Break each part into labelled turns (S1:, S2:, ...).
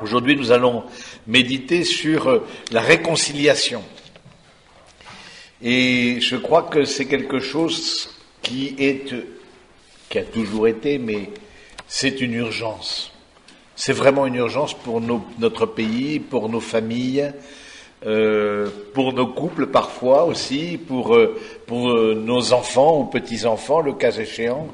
S1: Aujourd'hui, nous allons méditer sur la réconciliation. Et je crois que c'est quelque chose qui a toujours été, mais c'est une urgence. C'est vraiment une urgence pour notre pays, pour nos familles, pour nos couples parfois aussi, pour nos enfants ou petits-enfants, le cas échéant.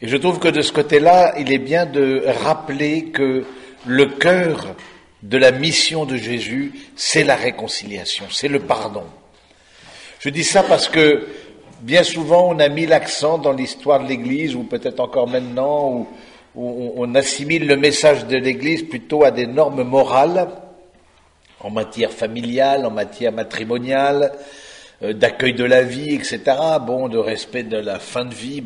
S1: Et je trouve que de ce côté-là, il est bien de rappeler que le cœur de la mission de Jésus, c'est la réconciliation, c'est le pardon. Je dis ça parce que bien souvent on a mis l'accent dans l'histoire de l'Église, ou peut-être encore maintenant, où on assimile le message de l'Église plutôt à des normes morales, en matière familiale, en matière matrimoniale, d'accueil de la vie, etc., de respect de la fin de vie,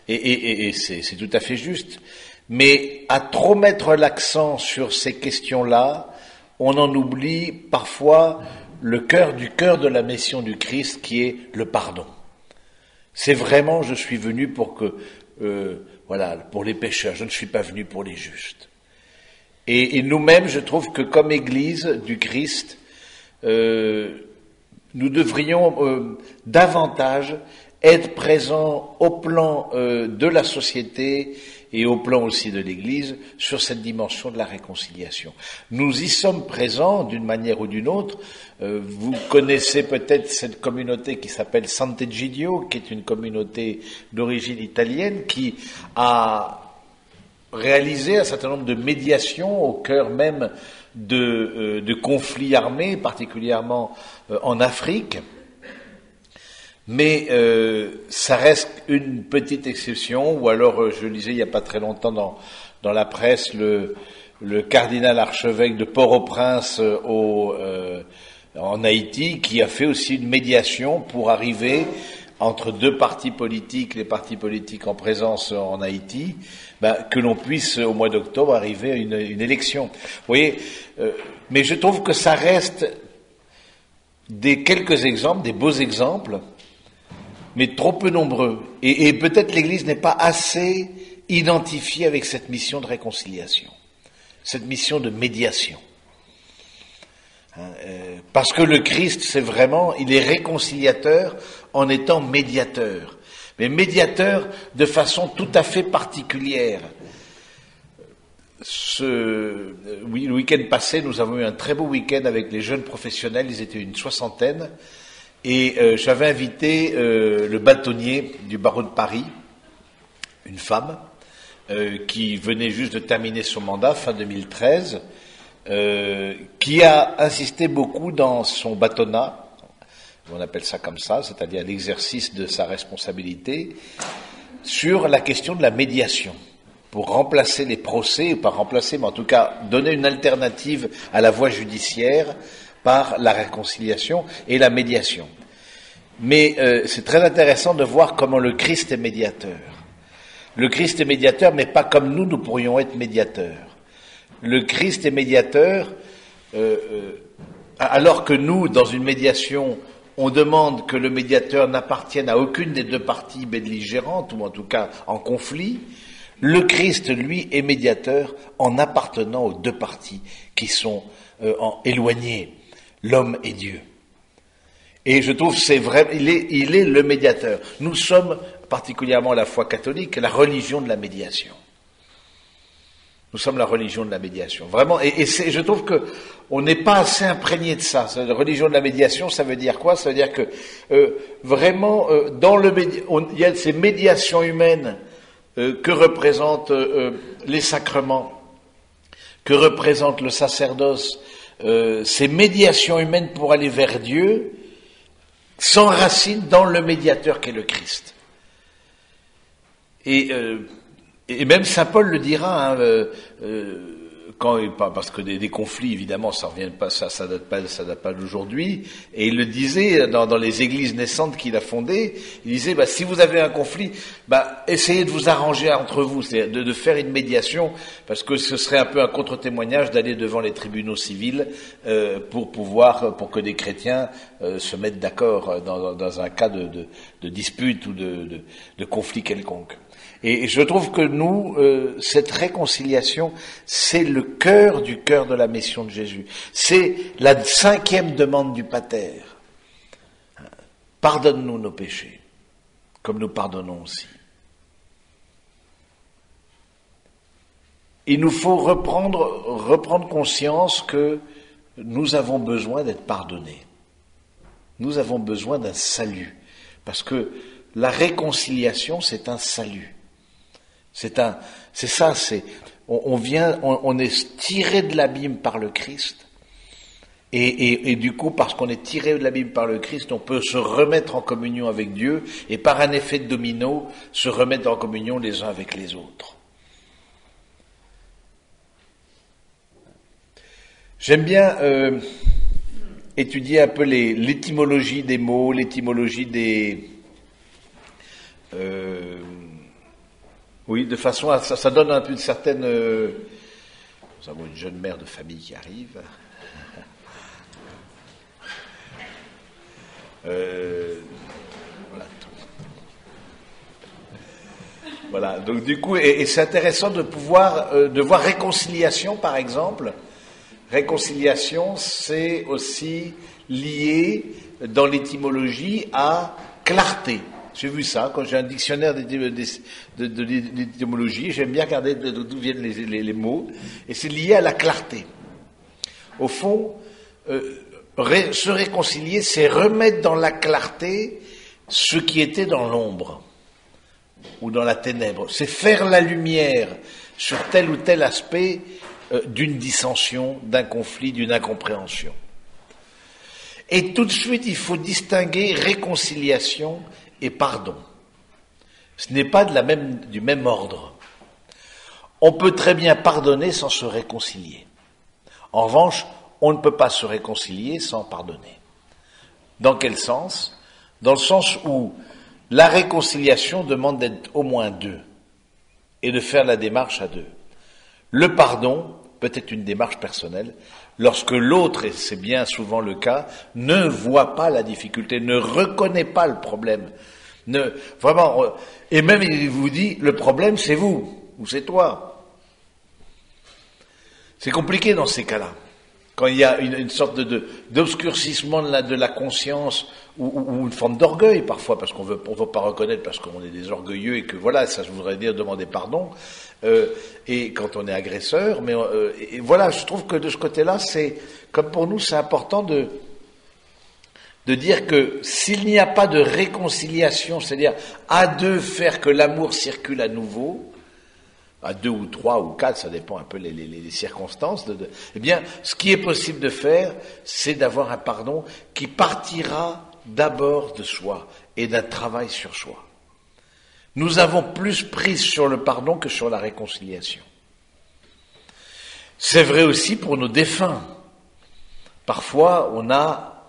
S1: et c'est tout à fait juste. Mais à trop mettre l'accent sur ces questions-là, on en oublie parfois le cœur de la mission du Christ, qui est le pardon. C'est vraiment, je suis venu pour pour les pécheurs, je ne suis pas venu pour les justes. Et nous-mêmes, je trouve que comme Église du Christ, nous devrions davantage être présents au plan de la société et au plan aussi de l'Église sur cette dimension de la réconciliation. Nous y sommes présents d'une manière ou d'une autre. Vous connaissez peut-être cette communauté qui s'appelle Sant'Egidio, qui est une communauté d'origine italienne qui a réalisé un certain nombre de médiations au cœur même de conflits armés, particulièrement en Afrique. Mais ça reste une petite exception, ou alors je lisais il n'y a pas très longtemps dans la presse le cardinal archevêque de Port-au-Prince en Haïti, qui a fait aussi une médiation pour arriver entre deux partis politiques, les partis politiques en présence en Haïti, que l'on puisse au mois d'octobre arriver à une élection. Vous voyez, mais je trouve que ça reste quelques exemples, des beaux exemples, mais trop peu nombreux. Et peut-être l'Église n'est pas assez identifiée avec cette mission de réconciliation, cette mission de médiation. Parce que le Christ, il est réconciliateur en étant médiateur. Mais médiateur de façon tout à fait particulière. Le week-end passé, nous avons eu un très beau week-end avec les jeunes professionnels, ils étaient une 60aine. Et j'avais invité le bâtonnier du barreau de Paris, une femme, qui venait juste de terminer son mandat, fin 2013, qui a insisté beaucoup dans son bâtonnat, on appelle ça comme ça, c'est-à-dire l'exercice de sa responsabilité, sur la question de la médiation, pour remplacer les procès, pas remplacer, mais en tout cas donner une alternative à la voie judiciaire, par la réconciliation et la médiation. Mais c'est très intéressant de voir comment le Christ est médiateur. Le Christ est médiateur, mais pas comme nous pourrions être médiateurs. Le Christ est médiateur, alors que nous, dans une médiation, on demande que le médiateur n'appartienne à aucune des deux parties belligérantes, ou en tout cas en conflit. Le Christ, lui, est médiateur en appartenant aux deux parties qui sont éloignées. L'homme et Dieu. Et je trouve c'est vrai, il est le médiateur. Nous sommes, particulièrement la foi catholique, la religion de la médiation. Nous sommes la religion de la médiation. Vraiment, je trouve que on n'est pas assez imprégné de ça. La religion de la médiation, ça veut dire quoi? Ça veut dire que vraiment, il y a ces médiations humaines que représentent les sacrements, que représente le sacerdoce. Ces médiations humaines pour aller vers Dieu s'enracinent dans le médiateur qu'est le Christ. Et même saint Paul le dira, parce que des conflits, évidemment, ça revient pas, ça date pas d'aujourd'hui. Et il le disait dans les églises naissantes qu'il a fondées. Il disait, si vous avez un conflit, essayez de vous arranger entre vous, c'est de faire une médiation, parce que ce serait un peu un contre-témoignage d'aller devant les tribunaux civils pour que des chrétiens se mettent d'accord dans un cas de dispute ou de conflit quelconque. Et je trouve que nous, cette réconciliation, c'est le cœur du cœur de la mission de Jésus. C'est la 5e demande du Pater. Pardonne-nous nos péchés, comme nous pardonnons aussi. Il nous faut reprendre conscience que nous avons besoin d'être pardonnés. Nous avons besoin d'un salut. Parce que la réconciliation, c'est un salut. On est tiré de l'abîme par le Christ. Et du coup, parce qu'on est tiré de l'abîme par le Christ, on peut se remettre en communion avec Dieu et par un effet de domino, se remettre en communion les uns avec les autres. J'aime bien étudier un peu l'étymologie des mots, l'étymologie des... oui, de façon à... Ça donne un peu une certaine... nous avons une jeune mère de famille qui arrive. Voilà, donc du coup, et c'est intéressant de voir réconciliation, par exemple. Réconciliation, c'est aussi lié dans l'étymologie à clarté. J'ai vu ça, quand j'ai un dictionnaire d'étymologie, j'aime bien regarder d'où viennent les mots, et c'est lié à la clarté. Au fond, se réconcilier, c'est remettre dans la clarté ce qui était dans l'ombre, ou dans la ténèbre. C'est faire la lumière sur tel ou tel aspect d'une dissension, d'un conflit, d'une incompréhension. Et tout de suite, il faut distinguer réconciliation et pardon. Ce n'est pas du même ordre. On peut très bien pardonner sans se réconcilier. En revanche, on ne peut pas se réconcilier sans pardonner. Dans quel sens ? Dans le sens où la réconciliation demande d'être au moins deux et de faire la démarche à deux. Le pardon peut être une démarche personnelle lorsque l'autre, et c'est bien souvent le cas, ne voit pas la difficulté, ne reconnaît pas le problème. Et même il vous dit, le problème c'est vous, ou c'est toi. C'est compliqué dans ces cas-là. Quand il y a une sorte d'obscurcissement de la conscience ou une forme d'orgueil parfois, parce qu'on veut pas reconnaître parce qu'on est des orgueilleux et que voilà, ça voudrait dire demander pardon, et quand on est agresseur, mais et voilà, je trouve que de ce côté-là, c'est, comme pour nous, c'est important de dire que s'il n'y a pas de réconciliation, c'est-à-dire à deux faire que l'amour circule à nouveau, à 2 ou 3 ou 4, ça dépend un peu les circonstances, eh bien, ce qui est possible de faire, c'est d'avoir un pardon qui partira d'abord de soi et d'un travail sur soi. Nous avons plus prise sur le pardon que sur la réconciliation. C'est vrai aussi pour nos défunts. Parfois, on a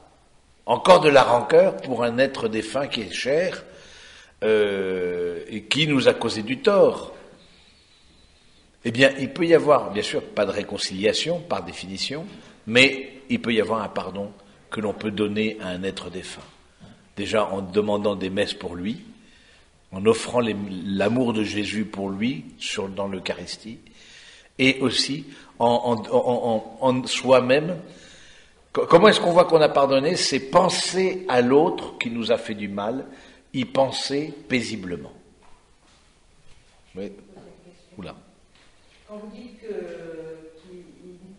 S1: encore de la rancœur pour un être défunt qui est cher et qui nous a causé du tort. Eh bien, il peut y avoir, bien sûr, pas de réconciliation par définition, mais il peut y avoir un pardon que l'on peut donner à un être défunt. Déjà en demandant des messes pour lui, en offrant l'amour de Jésus pour lui dans l'Eucharistie, et aussi en soi-même. Comment est-ce qu'on voit qu'on a pardonné ? C'est penser à l'autre qui nous a fait du mal, y penser paisiblement. Oui. Oula.
S2: Quand vous dites qu'il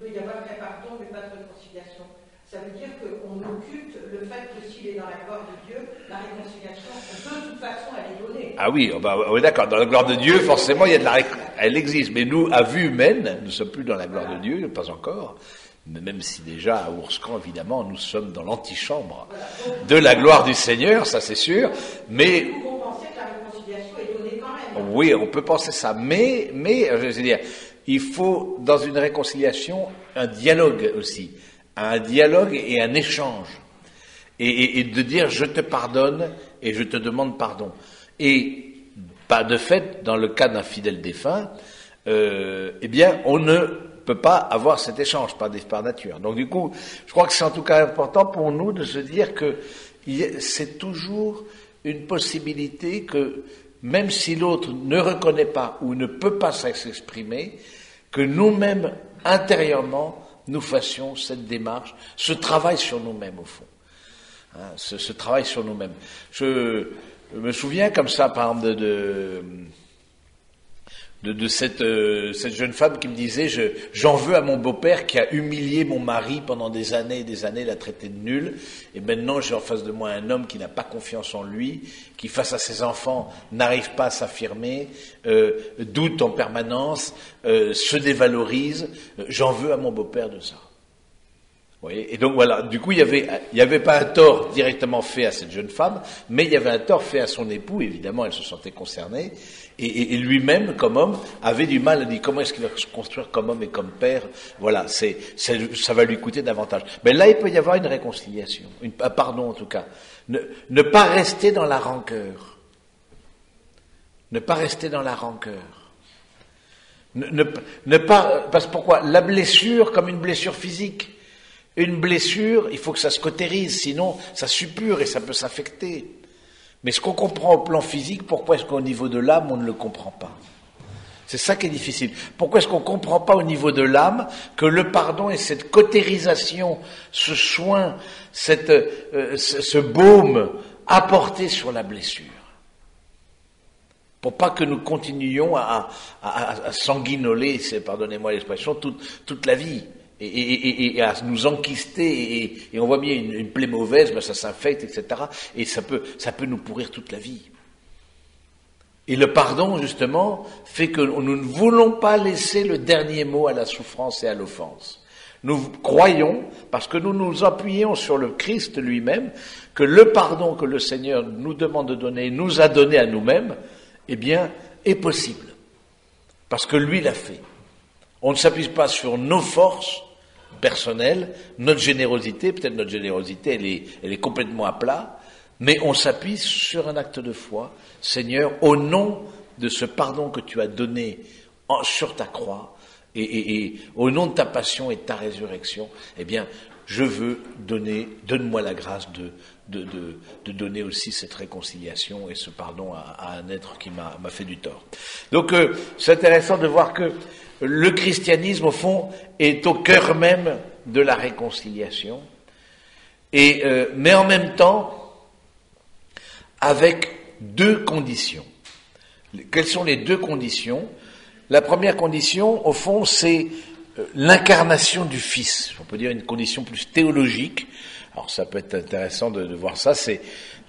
S2: peut y avoir un pardon mais pas de réconciliation, ça veut dire qu'on occulte le fait que s'il est dans la gloire de Dieu, la réconciliation, de toute façon, elle est donnée.
S1: Ah oui, d'accord, dans la gloire de Dieu, forcément, il y a elle existe. Mais nous, à vue humaine, nous ne sommes plus dans la gloire de Dieu, pas encore. Mais même si déjà, à Ourscan, évidemment, nous sommes dans l'antichambre de la gloire du Seigneur, ça c'est sûr. Mais
S2: vous pensez que la réconciliation est donnée quand même.
S1: Oui, on peut penser ça. Mais, je veux dire, il faut, dans une réconciliation, un dialogue aussi. Un dialogue et un échange. Et de dire, je te pardonne et je te demande pardon. Et, pas de fait, dans le cas d'un fidèle défunt, eh bien, on ne peut pas avoir cet échange par nature. Donc, du coup, je crois que c'est en tout cas important pour nous de se dire que c'est toujours une possibilité que même si l'autre ne reconnaît pas ou ne peut pas s'exprimer, que nous-mêmes, intérieurement, nous fassions cette démarche, ce travail sur nous-mêmes, au fond. Hein, ce travail sur nous-mêmes. Je me souviens comme ça, par exemple, de cette jeune femme qui me disait j'en veux à mon beau-père qui a humilié mon mari pendant des années et des années, l'a traité de nul, et maintenant j'ai en face de moi un homme qui n'a pas confiance en lui, qui face à ses enfants n'arrive pas à s'affirmer, doute en permanence, se dévalorise, j'en veux à mon beau-père de ça. Vous voyez, et donc voilà, du coup il y avait pas un tort directement fait à cette jeune femme, mais il y avait un tort fait à son époux, évidemment elle se sentait concernée, et lui-même comme homme avait du mal à dire comment est-ce qu'il va se construire comme homme et comme père, voilà, ça va lui coûter davantage. Mais là il peut y avoir une réconciliation, un pardon en tout cas, ne pas rester dans la rancœur, ne pas rester dans la rancœur. Ne pas, parce que pourquoi? La blessure comme une blessure physique. Une blessure, il faut que ça se cautérise, sinon ça suppure et ça peut s'affecter. Mais ce qu'on comprend au plan physique, pourquoi est-ce qu'au niveau de l'âme, on ne le comprend pas? C'est ça qui est difficile. Pourquoi est-ce qu'on ne comprend pas au niveau de l'âme que le pardon et cette cautérisation, ce soin, ce baume apporté sur la blessure? Pour pas que nous continuions à sanguinoler, pardonnez-moi l'expression, toute la vie. Et à nous enquister, et on voit bien une plaie mauvaise, ben ça s'infecte, etc. Et ça peut nous pourrir toute la vie. Et le pardon, justement, fait que nous ne voulons pas laisser le dernier mot à la souffrance et à l'offense. Nous croyons, parce que nous nous appuyons sur le Christ lui-même, que le pardon que le Seigneur nous demande de donner, nous a donné à nous-mêmes, eh bien, est possible. Parce que lui l'a fait. On ne s'appuie pas sur nos forces personnelles, notre générosité, peut-être notre générosité, elle est complètement à plat, mais on s'appuie sur un acte de foi. Seigneur, au nom de ce pardon que tu as donné sur ta croix, et au nom de ta passion et de ta résurrection, eh bien, je veux donne-moi la grâce de donner aussi cette réconciliation et ce pardon à un être qui m'a fait du tort. Donc, c'est intéressant de voir que le christianisme, au fond, est au cœur même de la réconciliation, mais en même temps, avec deux conditions. Quelles sont les deux conditions? La première condition, au fond, c'est l'incarnation du Fils. On peut dire une condition plus théologique. Alors ça peut être intéressant de voir ça, c'est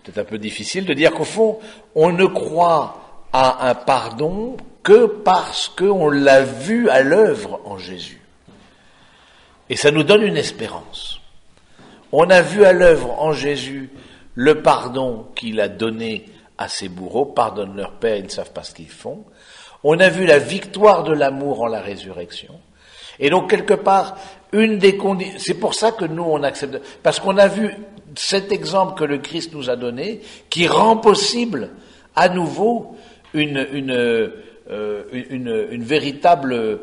S1: peut-être un peu difficile de dire qu'au fond, on ne croit à un pardon que parce qu'on l'a vu à l'œuvre en Jésus. Et ça nous donne une espérance. On a vu à l'œuvre en Jésus le pardon qu'il a donné à ses bourreaux, pardonne leur Père, ils ne savent pas ce qu'ils font. On a vu la victoire de l'amour en la résurrection. Et donc, quelque part, une des conditions, c'est pour ça que nous, on accepte, parce qu'on a vu cet exemple que le Christ nous a donné, qui rend possible, à nouveau, une véritable,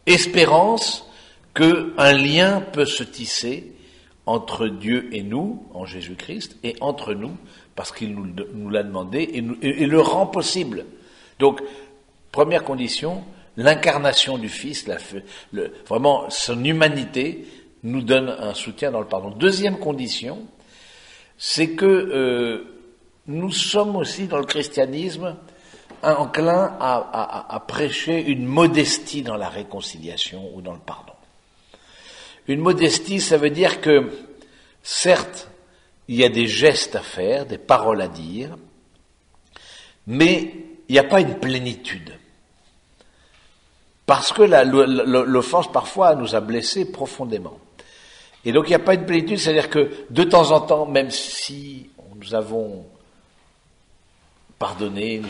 S1: espérance qu'un lien peut se tisser entre Dieu et nous, en Jésus-Christ, et entre nous, parce qu'il nous l'a demandé, et le rend possible. Donc, première condition, l'incarnation du Fils, vraiment son humanité, nous donne un soutien dans le pardon. Deuxième condition, c'est que nous sommes aussi dans le christianisme enclins à prêcher une modestie dans la réconciliation ou dans le pardon. Une modestie, ça veut dire que, certes, il y a des gestes à faire, des paroles à dire, mais il n'y a pas une plénitude. Parce que l'offense, parfois, nous a blessés profondément. Et donc, il n'y a pas une plénitude, c'est-à-dire que, de temps en temps, même si nous avons pardonné,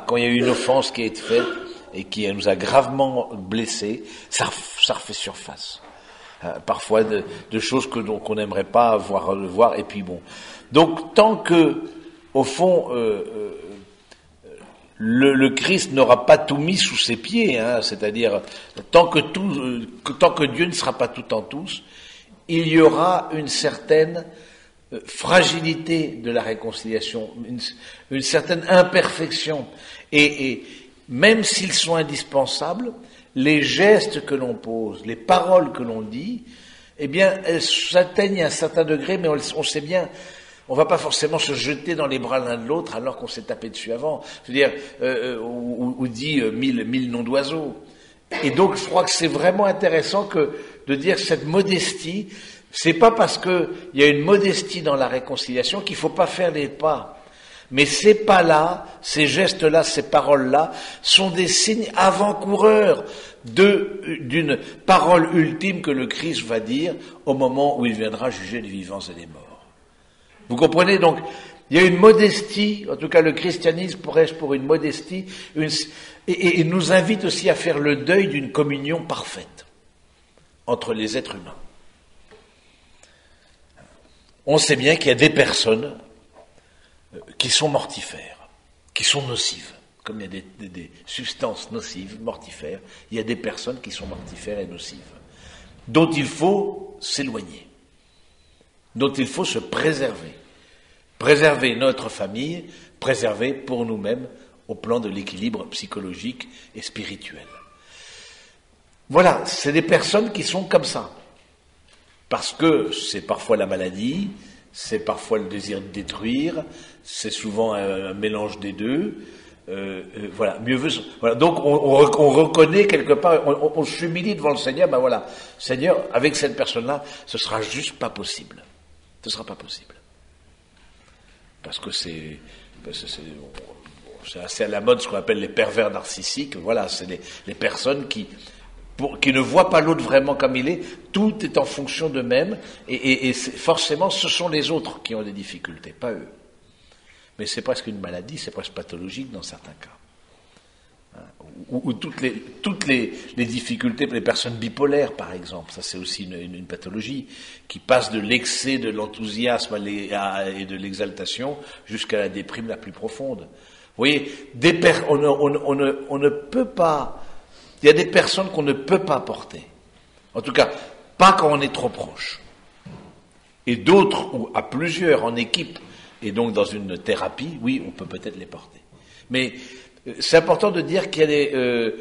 S1: quand il y a eu une offense qui a été faite et qui nous a gravement blessés, ça refait surface. Parfois de choses qu'on n'aimerait pas voir, et puis bon. Donc, tant que, au fond, le Christ n'aura pas tout mis sous ses pieds, c'est-à-dire tant que Dieu ne sera pas tout en tous, il y aura une certaine fragilité de la réconciliation, une certaine imperfection. Et même s'ils sont indispensables, les gestes que l'on pose, les paroles que l'on dit, eh bien, elles atteignent à un certain degré, mais on sait bien, on va pas forcément se jeter dans les bras l'un de l'autre alors qu'on s'est tapé dessus avant. Je veux dire, ou dit mille noms d'oiseaux. Et donc, je crois que c'est vraiment intéressant de dire que cette modestie, c'est pas parce qu'il y a une modestie dans la réconciliation qu'il faut pas faire des pas. Mais ces pas-là, ces gestes-là, ces paroles-là, sont des signes avant-coureurs d'une parole ultime que le Christ va dire au moment où il viendra juger les vivants et les morts. Vous comprenez donc? Il y a une modestie, en tout cas le christianisme prêche pour une modestie, et nous invite aussi à faire le deuil d'une communion parfaite entre les êtres humains. On sait bien qu'il y a des personnes qui sont mortifères, qui sont nocives. Comme il y a des substances nocives, mortifères, il y a des personnes qui sont mortifères et nocives, dont il faut s'éloigner, dont il faut se préserver. Préserver notre famille, préserver pour nous-mêmes au plan de l'équilibre psychologique et spirituel. Voilà, c'est des personnes qui sont comme ça. Parce que c'est parfois la maladie, c'est parfois le désir de détruire, c'est souvent un mélange des deux. Voilà, mieux veut. Voilà. Donc on reconnaît quelque part, on s'humilie devant le Seigneur. Ben voilà, Seigneur, avec cette personne-là, ce sera juste pas possible. Ce sera pas possible. Parce que c'est assez à la mode ce qu'on appelle les pervers narcissiques. Voilà, c'est les personnes qui ne voient pas l'autre vraiment comme il est. Tout est en fonction d'eux-mêmes et forcément, ce sont les autres qui ont des difficultés, pas eux. Mais c'est presque une maladie, c'est presque pathologique dans certains cas. Ou toutes les difficultés pour les personnes bipolaires, par exemple, ça c'est aussi une pathologie qui passe de l'excès de l'enthousiasme et de l'exaltation jusqu'à la déprime la plus profonde. Vous voyez, on ne peut pas, il y a des personnes qu'on ne peut pas porter. En tout cas, pas quand on est trop proche. Et d'autres, ou à plusieurs, en équipe, et donc dans une thérapie, oui, on peut peut-être les porter. Mais c'est important de dire qu'il y a des...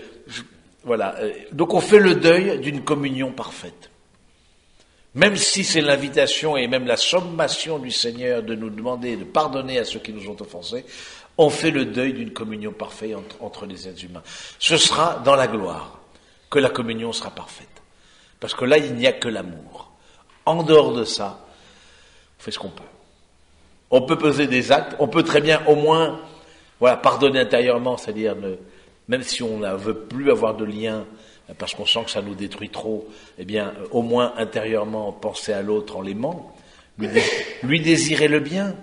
S1: voilà. Donc on fait le deuil d'une communion parfaite. Même si c'est l'invitation et même la sommation du Seigneur de nous demander de pardonner à ceux qui nous ont offensés, on fait le deuil d'une communion parfaite entre les êtres humains. Ce sera dans la gloire que la communion sera parfaite. Parce que là, il n'y a que l'amour. En dehors de ça, on fait ce qu'on peut. On peut peser des actes, on peut très bien au moins pardonner intérieurement, c'est-à-dire même si on ne veut plus avoir de lien parce qu'on sent que ça nous détruit trop, eh bien au moins intérieurement penser à l'autre en l'aimant, lui désirer le bien,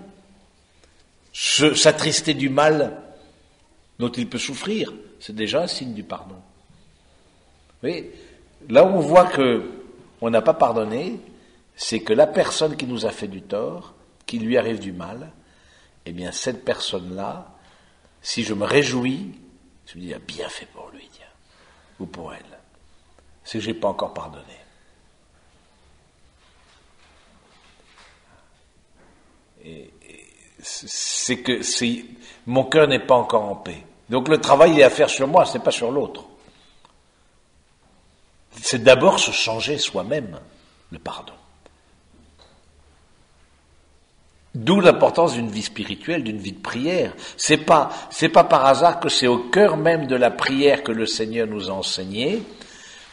S1: s'attrister du mal dont il peut souffrir, c'est déjà un signe du pardon. Vous voyez, là où on voit qu'on n'a pas pardonné, c'est que la personne qui nous a fait du tort, qui lui arrive du mal, eh bien cette personne-là, si je me réjouis, je me dis, il a bien fait pour lui, tiens, ou pour elle, c'est que je n'ai pas encore pardonné. Et c'est que mon cœur n'est pas encore en paix. Donc le travail est à faire sur moi, c'est pas sur l'autre. C'est d'abord se changer soi-même, le pardon. D'où l'importance d'une vie spirituelle, d'une vie de prière. C'est pas par hasard que c'est au cœur même de la prière que le Seigneur nous a enseigné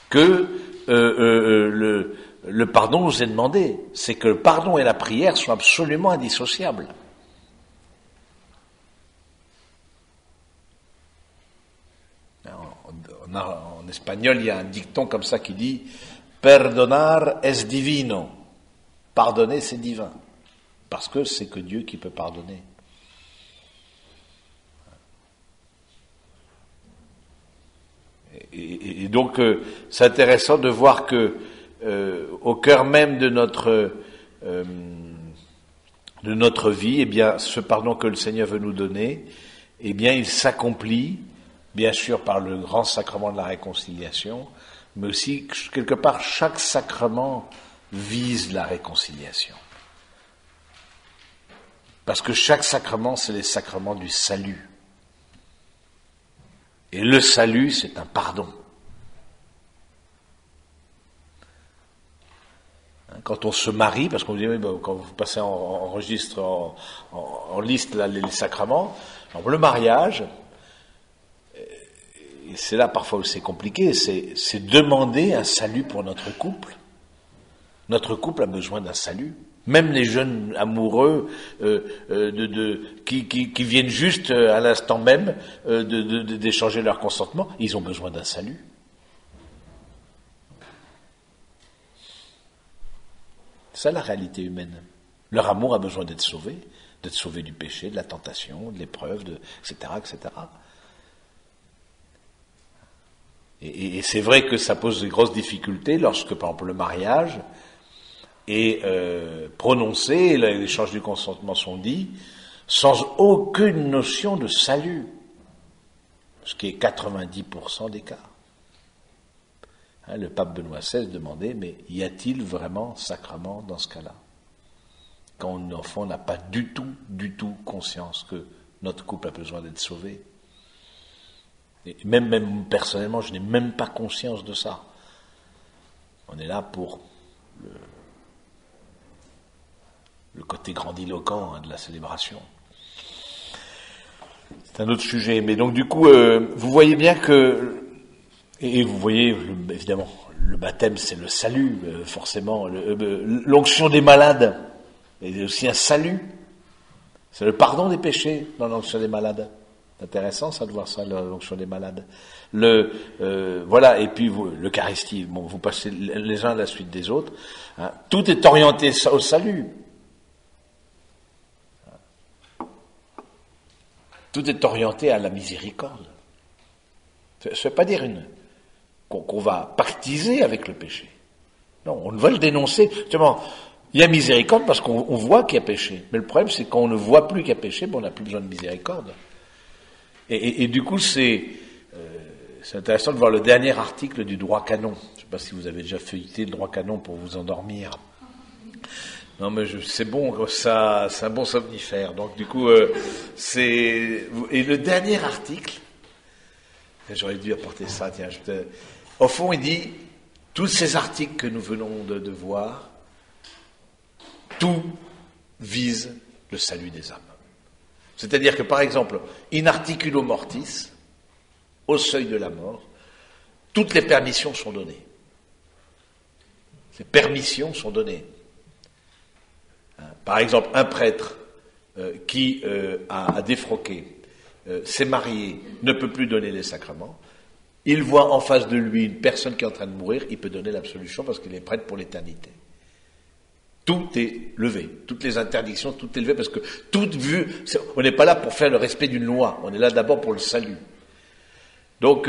S1: que le pardon nous est demandé. C'est que le pardon et la prière sont absolument indissociables. En espagnol, il y a un dicton comme ça qui dit « Perdonar es divino ». Pardonner, c'est divin. Parce que c'est que Dieu qui peut pardonner. Et donc, c'est intéressant de voir que au cœur même de notre vie, eh bien, ce pardon que le Seigneur veut nous donner, eh bien, il s'accomplit, bien sûr, par le grand sacrement de la réconciliation, mais aussi, quelque part, chaque sacrement vise la réconciliation. Parce que chaque sacrement, c'est les sacrements du salut. Et le salut, c'est un pardon. Quand on se marie, parce qu'on dit, oui, quand vous passez en registre, en liste là, les sacrements, alors le mariage, et c'est là parfois où c'est compliqué, c'est demander un salut pour notre couple. Notre couple a besoin d'un salut. Même les jeunes amoureux qui viennent juste à l'instant même d'échanger leur consentement, ils ont besoin d'un salut. C'est ça la réalité humaine. Leur amour a besoin d'être sauvé du péché, de la tentation, de l'épreuve, etc., etc. Et c'est vrai que ça pose de grosses difficultés lorsque, par exemple, le mariage est prononcé, l'échange du consentement sont dits, sans aucune notion de salut, ce qui est 90% des cas. Le pape Benoît XVI demandait, mais y a-t-il vraiment sacrement dans ce cas-là? Quand un enfant n'a pas du tout conscience que notre couple a besoin d'être sauvé. Et même personnellement, je n'ai même pas conscience de ça. On est là pour le côté grandiloquent de la célébration. C'est un autre sujet. Mais donc du coup, vous voyez bien que, et vous voyez, évidemment, le baptême c'est le salut, forcément. L'onction des malades est aussi un salut. C'est le pardon des péchés dans l'onction des malades. C'est intéressant ça de voir ça, l'onction des malades. Voilà, et puis l'Eucharistie, bon, vous passez les uns à la suite des autres. Hein. Tout est orienté au salut. Tout est orienté à la miséricorde. Ça ne veut pas dire qu'on va pactiser avec le péché. Non, on va le dénoncer. Justement, il y a miséricorde parce qu'on voit qu'il y a péché. Mais le problème, c'est qu'on ne voit plus qu'il y a péché, on n'a plus besoin de miséricorde. Et du coup, c'est intéressant de voir le dernier article du droit canon. Je ne sais pas si vous avez déjà feuilleté le droit canon pour vous endormir. Non, mais c'est bon, ça, c'est un bon somnifère. Donc, du coup, et le dernier article, j'aurais dû apporter ça, tiens, au fond, il dit, tous ces articles que nous venons de voir, tout vise le salut des âmes. C'est-à-dire que, par exemple, in articulo mortis, au seuil de la mort, toutes les permissions sont données. Les permissions sont données. Par exemple, un prêtre qui a défroqué, s'est marié, ne peut plus donner les sacrements, il voit en face de lui une personne qui est en train de mourir, il peut donner l'absolution parce qu'il est prêtre pour l'éternité. Tout est levé, toutes les interdictions, tout est levé parce que toute vue, on n'est pas là pour faire le respect d'une loi, on est là d'abord pour le salut. Donc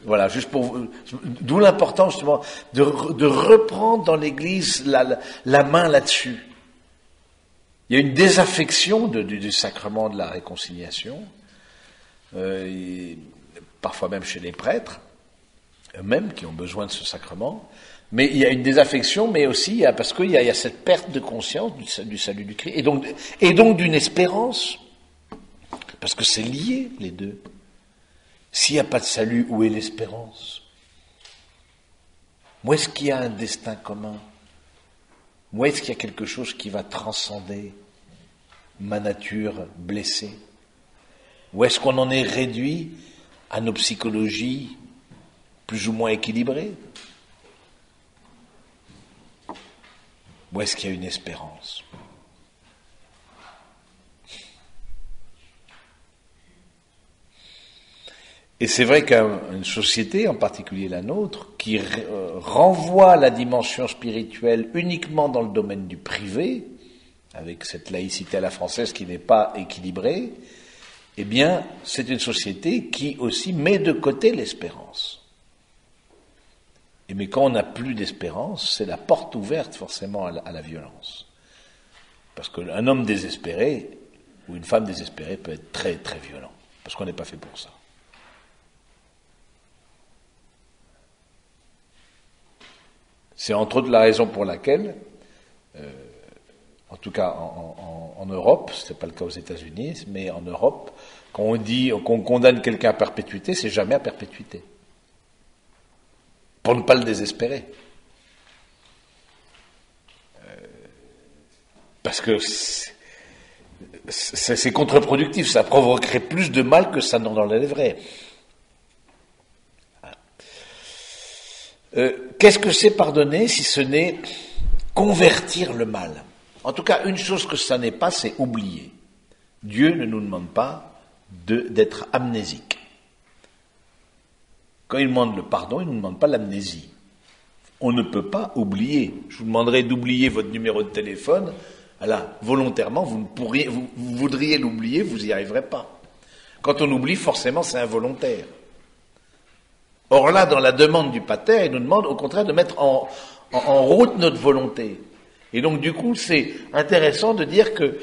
S1: voilà, juste pour d'où l'importance justement de reprendre dans l'Église la main là-dessus. Il y a une désaffection du sacrement de la réconciliation, parfois même chez les prêtres, eux-mêmes qui ont besoin de ce sacrement. Mais il y a une désaffection, mais aussi parce qu'il y a cette perte de conscience du salut du Christ, et donc d'une espérance, parce que c'est lié les deux. S'il n'y a pas de salut, où est l'espérance? Où est-ce qu'il y a un destin commun? Où est-ce qu'il y a quelque chose qui va transcender ma nature blessée? Où est-ce qu'on en est réduit à nos psychologies plus ou moins équilibrées? Où est-ce qu'il y a une espérance? Et c'est vrai qu'une société, en particulier la nôtre, qui renvoie la dimension spirituelle uniquement dans le domaine du privé, avec cette laïcité à la française qui n'est pas équilibrée, eh bien, c'est une société qui aussi met de côté l'espérance. Mais quand on n'a plus d'espérance, c'est la porte ouverte forcément à la violence. Parce qu'un homme désespéré, ou une femme désespérée peut être très très violent, parce qu'on n'est pas fait pour ça. C'est entre autres la raison pour laquelle, en tout cas en Europe, ce n'est pas le cas aux États-Unis, mais en Europe, quand on dit qu'on condamne quelqu'un à perpétuité, c'est jamais à perpétuité. Pour ne pas le désespérer. Parce que c'est contre-productif, ça provoquerait plus de mal que ça n'en enlèverait. Qu'est-ce que c'est pardonner si ce n'est convertir le mal? En tout cas, une chose que ça n'est pas, c'est oublier. Dieu ne nous demande pas d'être amnésique. Quand il demande le pardon, il ne nous demande pas l'amnésie. On ne peut pas oublier. Je vous demanderai d'oublier votre numéro de téléphone. Là, volontairement, vous voudriez l'oublier, vous n'y arriverez pas. Quand on oublie, forcément, c'est involontaire. Or là, dans la demande du pater, il nous demande au contraire de mettre en route notre volonté. Et donc, du coup, c'est intéressant de dire que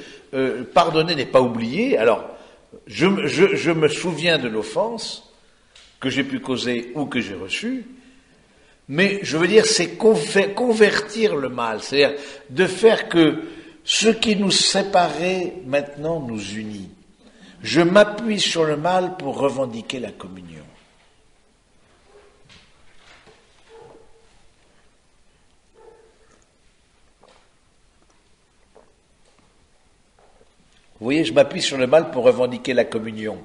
S1: pardonner n'est pas oublier. Alors, je me souviens de l'offense que j'ai pu causer ou que j'ai reçue, mais je veux dire, c'est convertir le mal, c'est-à-dire de faire que ce qui nous séparait maintenant nous unit. Je m'appuie sur le mal pour revendiquer la communion. Vous voyez, je m'appuie sur le mal pour revendiquer la communion.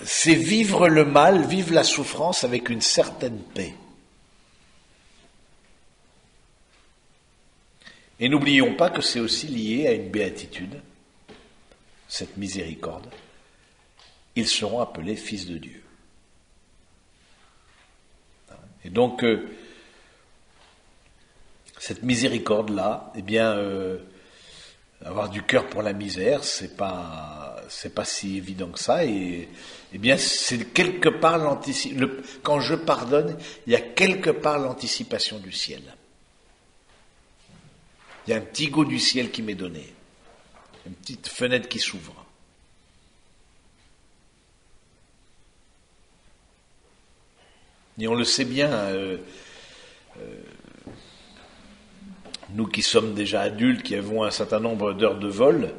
S1: C'est vivre le mal, vivre la souffrance avec une certaine paix. Et n'oublions pas que c'est aussi lié à une béatitude, cette miséricorde. Ils seront appelés fils de Dieu. Et donc, cette miséricorde-là, eh bien, avoir du cœur pour la misère, c'est pas si évident que ça. Et eh bien, c'est quelque part quand je pardonne, il y a quelque part l'anticipation du ciel. Il y a un petit goût du ciel qui m'est donné, une petite fenêtre qui s'ouvre. Et on le sait bien. Nous qui sommes déjà adultes, qui avons un certain nombre d'heures de vol,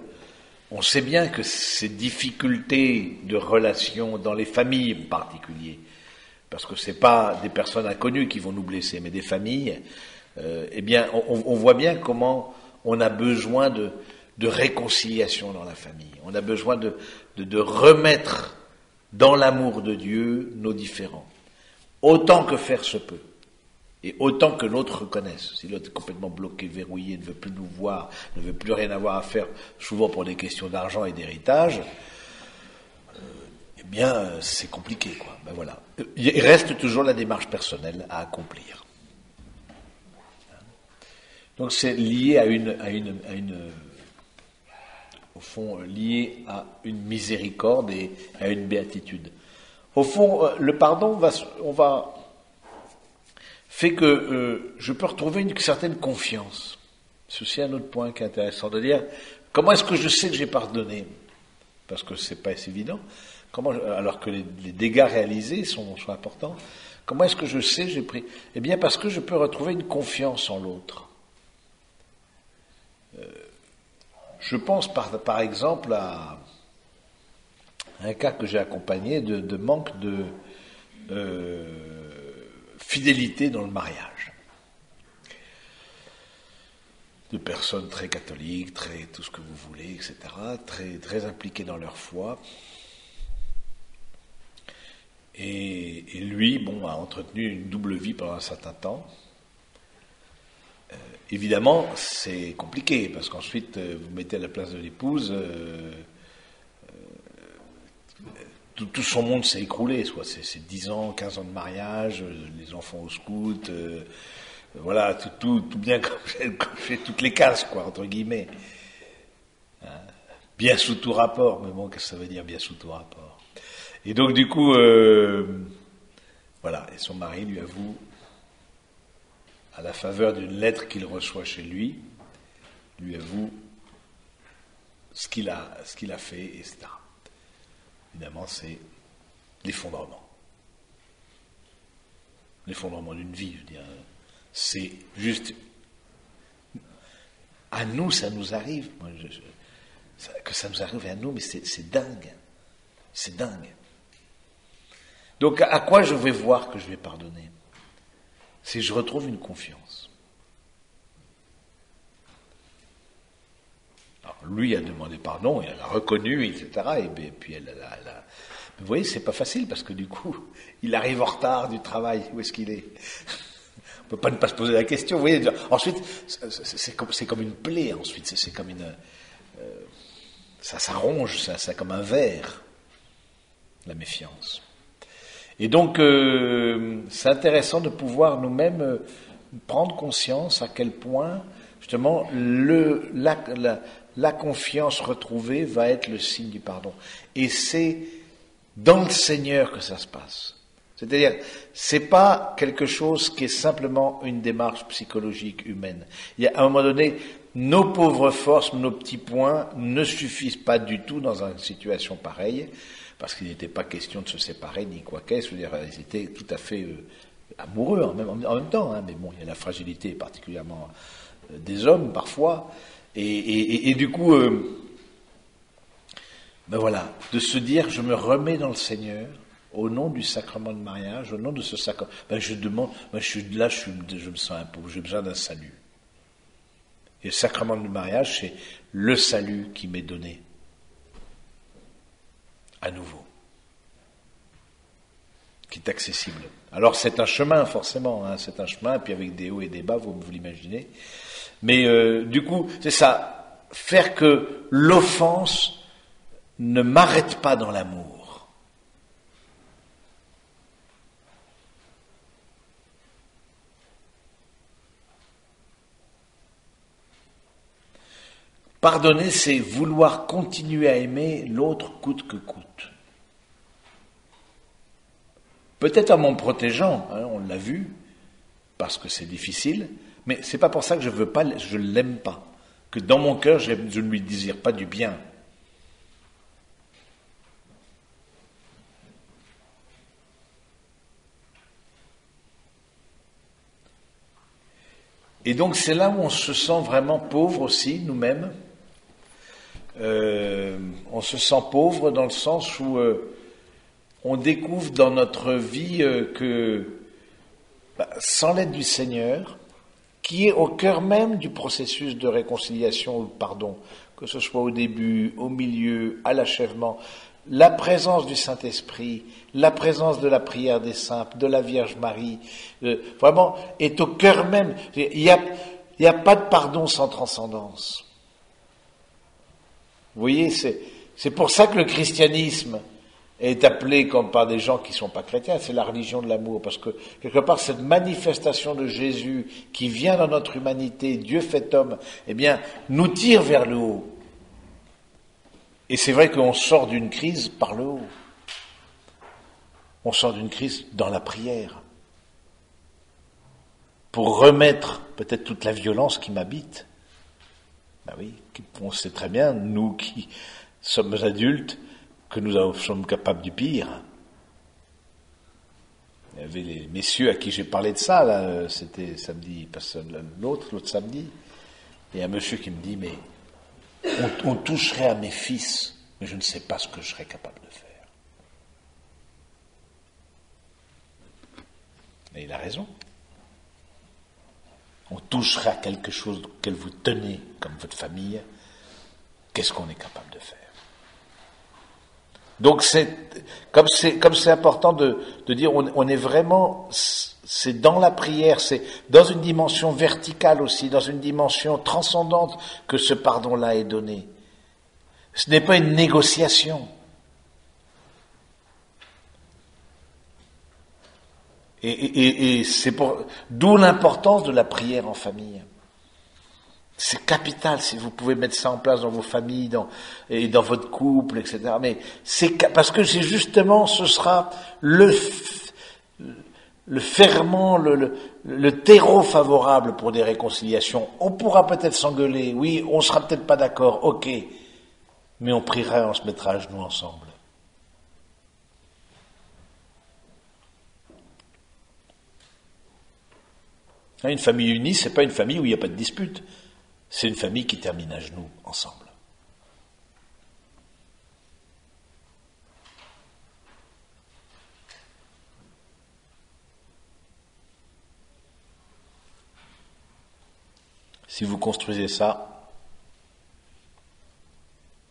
S1: on sait bien que ces difficultés de relations dans les familles en particulier, parce que c'est pas des personnes inconnues qui vont nous blesser, mais des familles, eh bien, on voit bien comment on a besoin de réconciliation dans la famille. On a besoin de remettre dans l'amour de Dieu nos différends, autant que faire se peut. Et autant que l'autre reconnaisse. Si l'autre est complètement bloqué, verrouillé, ne veut plus nous voir, ne veut plus rien avoir à faire, souvent pour des questions d'argent et d'héritage, eh bien, c'est compliqué, quoi. Ben voilà. Il reste toujours la démarche personnelle à accomplir. Donc c'est lié au fond, lié à une miséricorde et à une béatitude. Au fond, le pardon fait que je peux retrouver une certaine confiance. C'est aussi un autre point qui est intéressant de dire, comment est-ce que je sais que j'ai pardonné? Parce que c'est pas si évident. Alors que les dégâts réalisés sont importants. Comment est-ce que je sais que j'ai pris? Eh bien, parce que je peux retrouver une confiance en l'autre. Je pense par exemple à un cas que j'ai accompagné de manque de fidélité dans le mariage. De personnes très catholiques, très tout ce que vous voulez, etc., très, très impliquées dans leur foi. Et lui, a entretenu une double vie pendant un certain temps. Évidemment, c'est compliqué, parce qu'ensuite, vous mettez à la place de l'épouse, tout son monde s'est écroulé, soit c'est 10 ans, 15 ans de mariage, les enfants au scout, voilà, tout bien chez toutes les cases, quoi, entre guillemets. Hein, bien sous tout rapport, mais bon, qu'est-ce que ça veut dire, bien sous tout rapport? Et donc, du coup, voilà, et son mari lui avoue, à la faveur d'une lettre qu'il reçoit chez lui avoue ce qu'il a fait, etc. Évidemment, c'est l'effondrement. L'effondrement d'une vie, je veux dire. C'est juste À nous, ça nous arrive. Moi, que ça nous arrive à nous, mais c'est dingue. C'est dingue. Donc, à quoi je vais voir que je vais pardonner? Si je retrouve une confiance. Alors, lui a demandé pardon, il a reconnu, etc. Et puis elle a... Vous voyez, c'est pas facile parce que du coup, il arrive en retard du travail. Où est-ce qu'il est? On peut pas ne pas se poser la question. Vous voyez, ensuite, c'est comme une plaie. Ensuite, c'est comme une... ça ronge, ça comme un ver, la méfiance. Et donc, c'est intéressant de pouvoir nous-mêmes prendre conscience à quel point, justement, la confiance retrouvée va être le signe du pardon. Et c'est dans le Seigneur que ça se passe. C'est-à-dire, c'est pas quelque chose qui est simplement une démarche psychologique humaine. Il y a, à un moment donné, nos pauvres forces, nos petits points ne suffisent pas du tout dans une situation pareille, parce qu'il n'était pas question de se séparer ni quoi qu'est-ce. Je veux dire, ils étaient tout à fait amoureux en même temps, hein, mais bon, il y a la fragilité particulièrement des hommes parfois, et du coup, ben voilà, de se dire, je me remets dans le Seigneur, au nom du sacrement de mariage, au nom de ce sacrement, ben je demande, ben je me sens un pauvre, j'ai besoin d'un salut. Et le sacrement du mariage, c'est le salut qui m'est donné. À nouveau. Qui est accessible. Alors c'est un chemin, forcément, hein, c'est un chemin, puis avec des hauts et des bas, vous l'imaginez. Mais du coup, c'est ça, faire que l'offense ne m'arrête pas dans l'amour. Pardonner, c'est vouloir continuer à aimer l'autre coûte que coûte. Peut-être en m'en protégeant, hein, on l'a vu, parce que c'est difficile, mais c'est pas pour ça que je l'aime pas, que dans mon cœur, je ne lui désire pas du bien. Et donc c'est là où on se sent vraiment pauvre aussi, nous-mêmes. On se sent pauvre dans le sens où on découvre dans notre vie que, sans l'aide du Seigneur, qui est au cœur même du processus de réconciliation ou de pardon, que ce soit au début, au milieu, à l'achèvement, la présence du Saint-Esprit, la présence de la prière des saints, de la Vierge Marie, vraiment est au cœur même. Il y a pas de pardon sans transcendance. Vous voyez, c'est pour ça que le christianisme est appelé comme par des gens qui ne sont pas chrétiens, c'est la religion de l'amour, parce que quelque part cette manifestation de Jésus qui vient dans notre humanité, Dieu fait homme, eh bien, nous tire vers le haut. Et c'est vrai qu'on sort d'une crise par le haut. On sort d'une crise dans la prière. Pour remettre peut-être toute la violence qui m'habite. Ben oui, on sait très bien, nous qui sommes adultes, que nous sommes capables du pire. Il y avait les messieurs à qui j'ai parlé de ça, là, c'était samedi, l'autre samedi. Il y a un monsieur qui me dit, mais on toucherait à mes fils, mais je ne sais pas ce que je serais capable de faire. Mais il a raison. On toucherait à quelque chose auquel vous tenez, comme votre famille, qu'est-ce qu'on est capable de faire? Donc comme c'est important de dire, on est vraiment, c'est dans la prière, c'est dans une dimension verticale aussi, dans une dimension transcendante que ce pardon-là est donné. Ce n'est pas une négociation. Et c'est d'où l'importance de la prière en famille. C'est capital si vous pouvez mettre ça en place dans vos familles, et dans votre couple, etc. Mais parce que c'est justement, ce sera le ferment, le terreau favorable pour des réconciliations. On pourra peut-être s'engueuler, oui, on sera peut-être pas d'accord, ok, mais on priera, on se mettra à genoux ensemble. Une famille unie, c'est pas une famille où il n'y a pas de dispute. c'est une famille qui termine à genoux ensemble. Si vous construisez ça,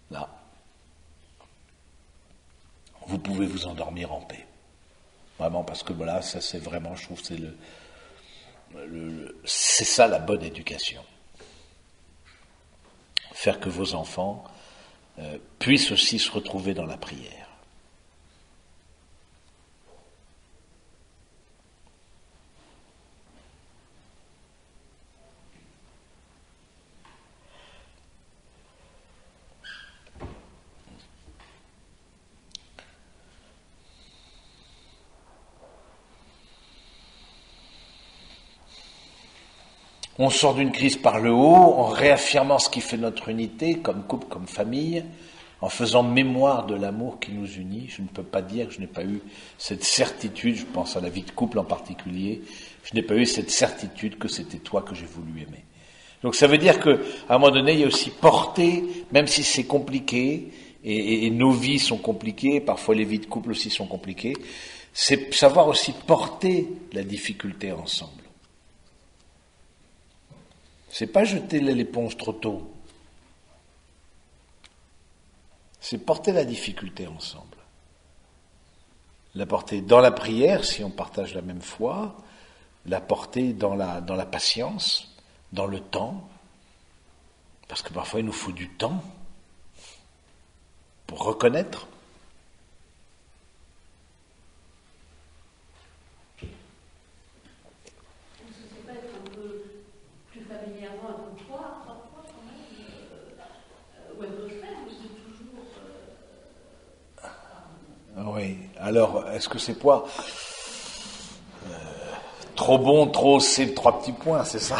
S1: là, vous pouvez vous endormir en paix. Vraiment, parce que voilà, ça c'est vraiment, je trouve, c'est ça la bonne éducation. Faire que vos enfants puissent aussi se retrouver dans la prière. On sort d'une crise par le haut, en réaffirmant ce qui fait notre unité, comme couple, comme famille, en faisant mémoire de l'amour qui nous unit. Je ne peux pas dire que je n'ai pas eu cette certitude, je pense à la vie de couple en particulier, je n'ai pas eu cette certitude que c'était toi que j'ai voulu aimer. Donc ça veut dire qu'à un moment donné, il y a aussi porter, même si c'est compliqué, et nos vies sont compliquées, parfois les vies de couple aussi sont compliquées, c'est savoir aussi porter la difficulté ensemble. C'est pas jeter l'éponge trop tôt. C'est porter la difficulté ensemble. La porter dans la prière, si on partage la même foi, la porter dans la patience, dans le temps, parce que parfois il nous faut du temps pour reconnaître. Oui, alors, est-ce que c'est quoi trop bon, trop, c'est 3 petits points, c'est ça.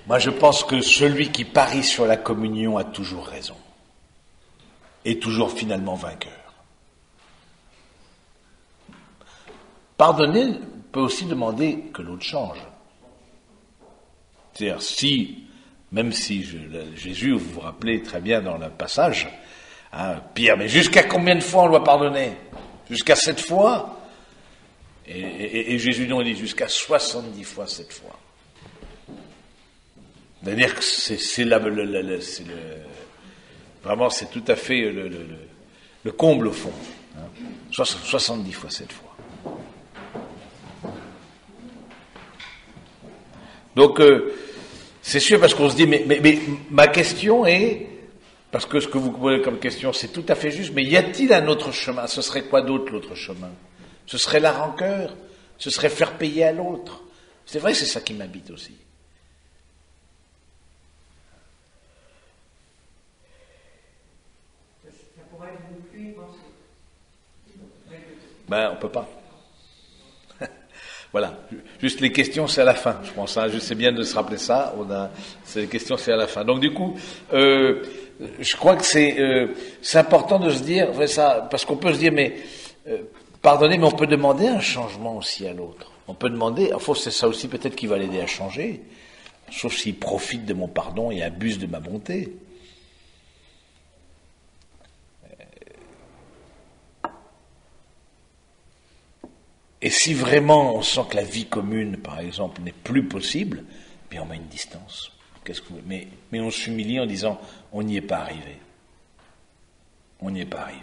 S1: Moi, je pense que celui qui parie sur la communion a toujours raison. Et toujours finalement vainqueur. Pardonner peut aussi demander que l'autre change. C'est-à-dire, même si Jésus, vous vous rappelez très bien dans le passage, Pierre, mais jusqu'à combien de fois on doit pardonner? Jusqu'à 7 fois? Et Jésus nous dit jusqu'à 70 fois 7 fois. C'est-à-dire que vraiment c'est tout à fait le comble au fond. 70 fois 7 fois. Donc c'est sûr parce qu'on se dit mais ma question est, parce que ce que vous posez comme question, c'est tout à fait juste, mais y a-t-il un autre chemin? Ce serait quoi d'autre l'autre chemin? Ce serait la rancœur? Ce serait faire payer à l'autre? C'est vrai, c'est ça qui m'habite aussi.
S2: Ça pourrait être une pluie pensée.
S1: On peut pas. Voilà. Juste les questions, c'est à la fin, je pense. C'est bien de se rappeler ça. Les questions, c'est à la fin. Donc du coup, je crois que c'est important de se dire ça, parce qu'on peut se dire mais pardonnez, mais on peut demander un changement aussi à l'autre. On peut demander, c'est ça aussi peut-être qui va l'aider à changer, sauf s'il profite de mon pardon et abuse de ma bonté. Et si vraiment on sent que la vie commune, par exemple, n'est plus possible, bien on met une distance. Mais on s'humilie en disant on n'y est pas arrivé. On n'y est pas arrivé.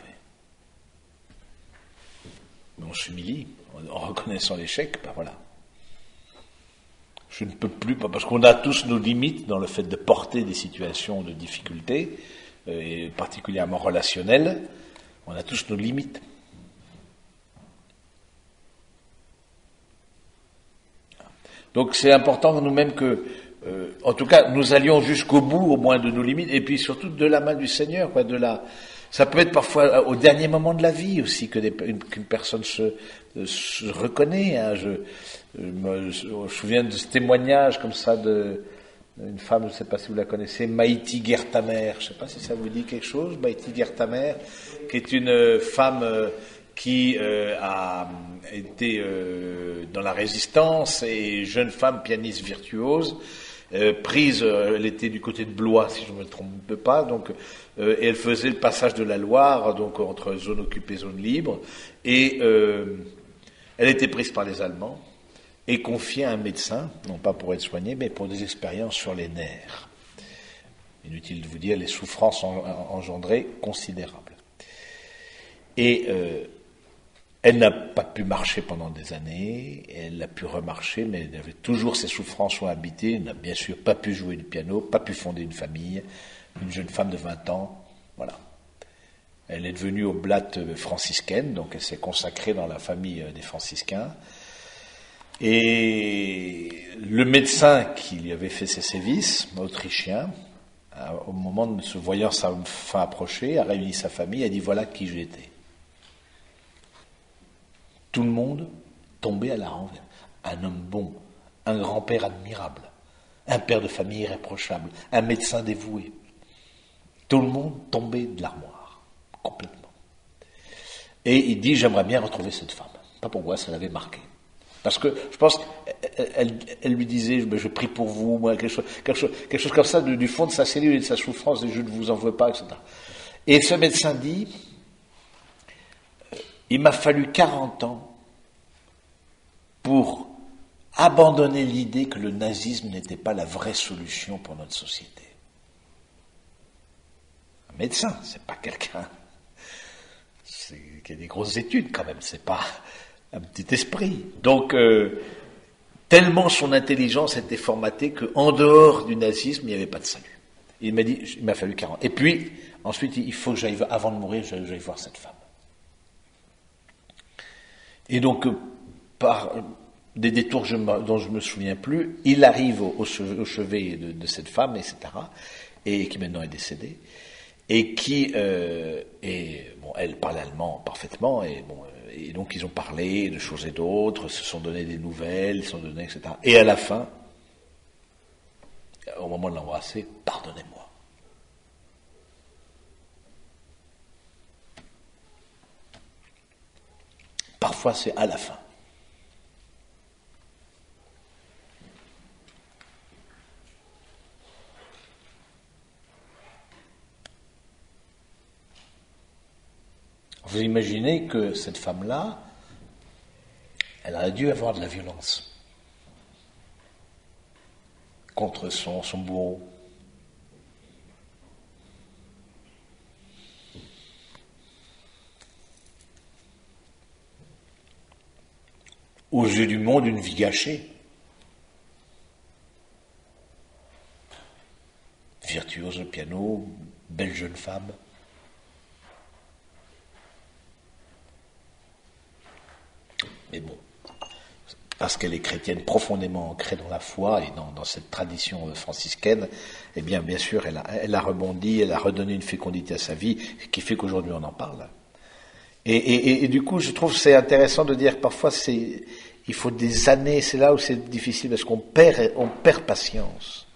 S1: Mais on s'humilie en reconnaissant l'échec, voilà. Je ne peux plus, parce qu'on a tous nos limites dans le fait de porter des situations de difficulté, et particulièrement relationnelles, on a tous nos limites. Donc c'est important nous-mêmes que, en tout cas, nous allions jusqu'au bout, au moins de nos limites, et puis surtout de la main du Seigneur, ça peut être parfois au dernier moment de la vie aussi qu'une personne se reconnaît. Je me souviens de ce témoignage comme ça d'une femme, je ne sais pas si vous la connaissez, Maïti Gertamer. Je ne sais pas si ça vous dit quelque chose, Maïti Gertamer, qui est une femme qui a été dans la résistance et jeune femme pianiste virtuose. prise, elle était du côté de Blois, si je ne me trompe pas, donc, et elle faisait le passage de la Loire, donc entre zone occupée et zone libre, et elle était prise par les Allemands, et confiée à un médecin, non pas pour être soignée, mais pour des expériences sur les nerfs. Inutile de vous dire les souffrances engendrées considérables. Et elle n'a pas pu marcher pendant des années, elle a pu remarcher, mais elle avait toujours ses souffrances ont habité, elle n'a bien sûr pas pu jouer du piano, pas pu fonder une famille, une jeune femme de 20 ans, voilà. Elle est devenue oblate franciscaine, donc elle s'est consacrée dans la famille des franciscains. Et le médecin qui lui avait fait ses sévices, autrichien, au moment de se voyant sa fin approcher, a réuni sa famille, a dit voilà qui j'étais. Tout le monde tombait à la renverse. Un homme bon, un grand-père admirable, un père de famille irréprochable, un médecin dévoué. Tout le monde tombait de l'armoire, complètement. Et il dit j'aimerais bien retrouver cette femme. Pas pourquoi, ça l'avait marqué. Parce que je pense elle lui disait je prie pour vous, moi, quelque chose comme ça du fond de sa cellule et de sa souffrance, et je ne vous en veux pas, etc. Et ce médecin dit il m'a fallu 40 ans pour abandonner l'idée que le nazisme n'était pas la vraie solution pour notre société. Un médecin, c'est pas quelqu'un qui a des grosses études quand même, c'est pas un petit esprit. Donc, tellement son intelligence était formatée qu'en dehors du nazisme, il n'y avait pas de salut. Il m'a dit, il m'a fallu 40 ans. Et puis, ensuite, il faut que j'aille, avant de mourir, j'aille voir cette femme. Et donc, par des détours dont je ne me souviens plus, il arrive au chevet de cette femme, etc., et qui maintenant est décédée, et qui, elle parle allemand parfaitement, et donc ils ont parlé de choses et d'autres, se sont donné des nouvelles, se sont donné, etc. Et à la fin, au moment de l'embrasser, pardonnez-moi. Parfois, c'est à la fin. Vous imaginez que cette femme-là, elle a dû avoir de la violence contre son bourreau. Aux yeux du monde, une vie gâchée. Virtuose au piano, belle jeune femme. Mais bon, parce qu'elle est chrétienne, profondément ancrée dans la foi et dans cette tradition franciscaine, eh bien sûr, elle a rebondi, elle a redonné une fécondité à sa vie, qui fait qu'aujourd'hui on en parle. Et du coup, je trouve que c'est intéressant de dire que parfois il faut des années, c'est là où c'est difficile, parce qu'on perd patience.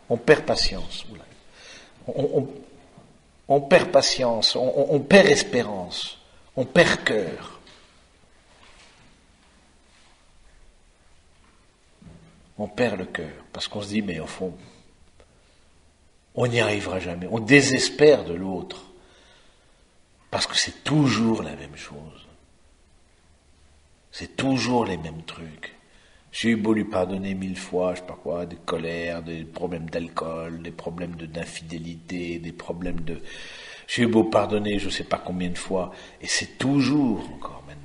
S1: On perd patience. On perd patience, on perd espérance, on perd cœur. On perd le cœur, parce qu'on se dit, mais au fond, on n'y arrivera jamais. On désespère de l'autre, parce que c'est toujours la même chose. C'est toujours les mêmes trucs. J'ai eu beau lui pardonner 1000 fois, je sais pas quoi, des colères, des problèmes d'alcool, des problèmes d'infidélité, des problèmes de... J'ai eu beau pardonner je sais pas combien de fois, et c'est toujours encore maintenant.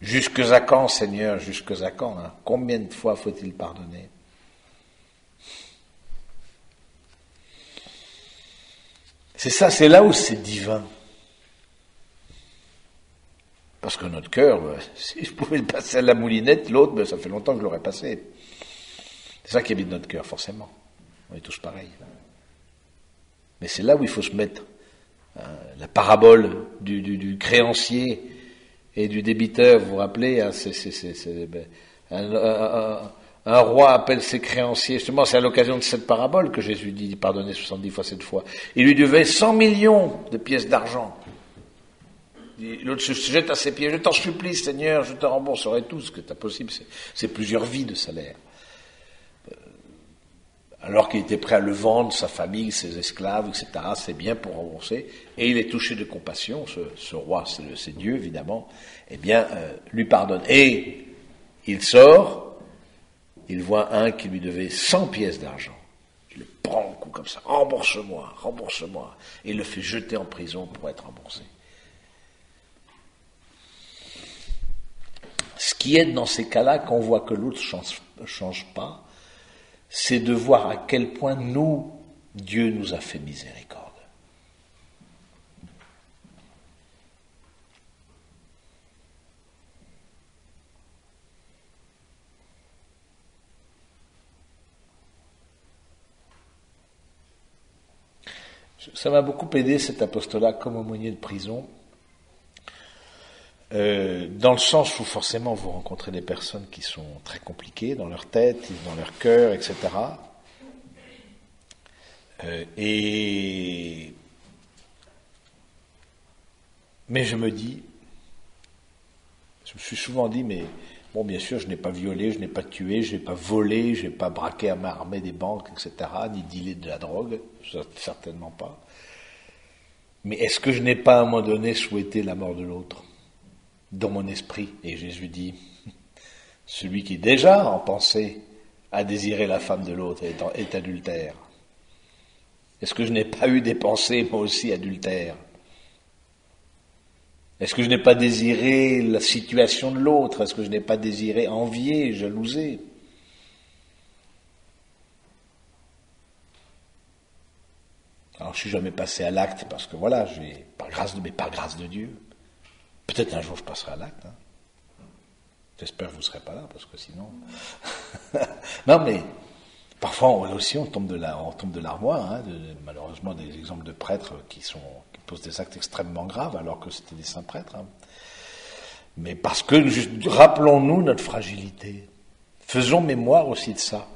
S1: Jusque à quand, Seigneur, jusque à quand, hein? Combien de fois faut-il pardonner? C'est ça, c'est là où c'est divin. Parce que notre cœur, si je pouvais le passer à la moulinette, l'autre, ça fait longtemps que je l'aurais passé. C'est ça qui habite notre cœur, forcément. On est tous pareils. Mais c'est là où il faut se mettre. La parabole du créancier et du débiteur, vous vous rappelez, hein, un roi appelle ses créanciers, justement c'est à l'occasion de cette parabole que Jésus dit pardonnez 70 fois 7 fois. Il lui devait 100 millions de pièces d'argent. L'autre se jette à ses pieds, je t'en supplie Seigneur, je te rembourserai tout. Ce qui est impossible, c'est plusieurs vies de salaire. Alors qu'il était prêt à le vendre, sa famille, ses esclaves, etc., c'est bien pour rembourser, et il est touché de compassion, ce roi, c'est Dieu évidemment, eh bien, lui pardonne. Et il sort, il voit un qui lui devait 100 pièces d'argent. Il le prend au cou comme ça, rembourse-moi, rembourse-moi, et il le fait jeter en prison pour être remboursé. Ce qui aide dans ces cas-là, quand on voit que l'autre change pas, c'est de voir à quel point nous, Dieu nous a fait miséricorde. Ça m'a beaucoup aidé cet apostolat comme aumônier de prison, dans le sens où forcément vous rencontrez des personnes qui sont très compliquées dans leur tête, dans leur cœur, etc. Mais je me suis souvent dit, mais bon, bien sûr, je n'ai pas violé, je n'ai pas tué, je n'ai pas volé, je n'ai pas braqué à main armée des banques, etc., ni dealé de la drogue, certainement pas. Mais est-ce que je n'ai pas à un moment donné souhaité la mort de l'autre dans mon esprit? Et Jésus dit, celui qui déjà en pensée a désiré la femme de l'autre est adultère. Est-ce que je n'ai pas eu des pensées, moi aussi, adultères? Est-ce que je n'ai pas désiré la situation de l'autre? Est-ce que je n'ai pas désiré envier, jalouser? Alors je suis jamais passé à l'acte parce que voilà, par grâce de Dieu. Peut-être un jour je passerai à l'acte. Hein. J'espère que vous ne serez pas là parce que sinon. Non mais parfois là aussi on tombe de l'armoire. Hein, malheureusement des exemples de prêtres qui posent des actes extrêmement graves alors que c'était des saints prêtres. Hein. Mais parce que rappelons-nous notre fragilité. Faisons mémoire aussi de ça.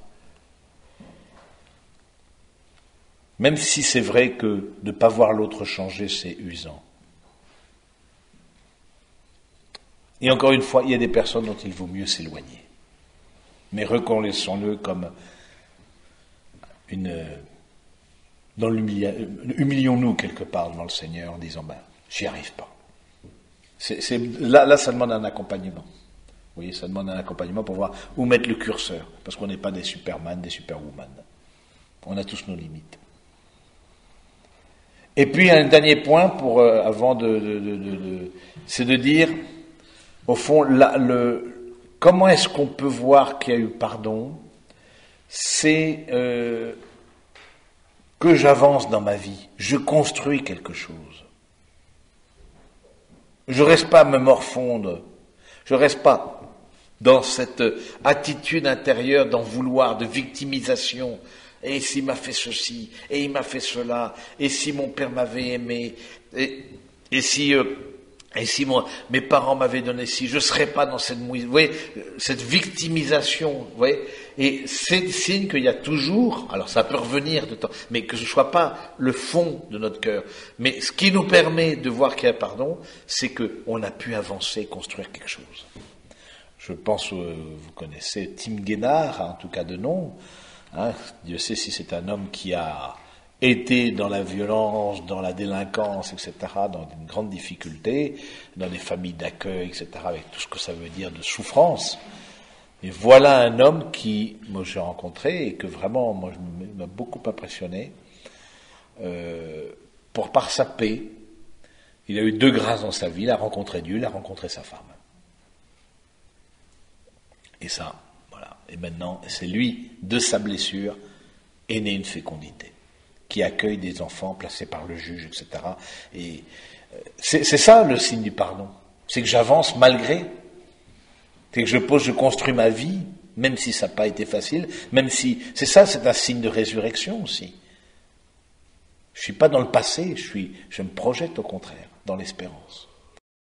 S1: Même si c'est vrai que de ne pas voir l'autre changer, c'est usant. Et encore une fois, il y a des personnes dont il vaut mieux s'éloigner. Mais reconnaissons-le comme humilions-nous quelque part devant le Seigneur en disant, j'y arrive pas. Là, ça demande un accompagnement. Vous voyez, ça demande un accompagnement pour voir où mettre le curseur. Parce qu'on n'est pas des superman, des superwoman. On a tous nos limites. Et puis un dernier point c'est de dire, au fond, comment est-ce qu'on peut voir qu'il y a eu pardon? C'est que j'avance dans ma vie, je construis quelque chose. Je reste pas à me morfondre, je reste pas dans cette attitude intérieure d'en vouloir, de victimisation. Et s'il m'a fait ceci, et il m'a fait cela, et si mon père m'avait aimé, et si mes parents m'avaient donné ci, je serais pas dans cette mouise. Vous voyez, cette victimisation, vous voyez, et c'est le signe qu'il y a toujours, alors ça peut revenir de temps, mais que ce soit pas le fond de notre cœur. Mais ce qui nous permet de voir qu'il y a pardon, c'est qu'on a pu avancer, construire quelque chose. Je pense, vous connaissez Tim Guénard, en tout cas de nom. Hein, Dieu sait si c'est un homme qui a été dans la violence, dans la délinquance, etc., dans une grande difficulté, dans des familles d'accueil, etc., avec tout ce que ça veut dire de souffrance. Et voilà un homme qui, moi j'ai rencontré et que vraiment, moi m'a beaucoup impressionné, par sa paix. Il a eu 2 grâces dans sa vie, il a rencontré Dieu, il a rencontré sa femme. Et ça, et maintenant, c'est lui, de sa blessure, est née une fécondité, qui accueille des enfants placés par le juge, etc. Et c'est ça le signe du pardon. C'est que j'avance malgré. C'est que je construis ma vie, même si ça n'a pas été facile, même si... c'est un signe de résurrection aussi. Je ne suis pas dans le passé, je me projette au contraire, dans l'espérance.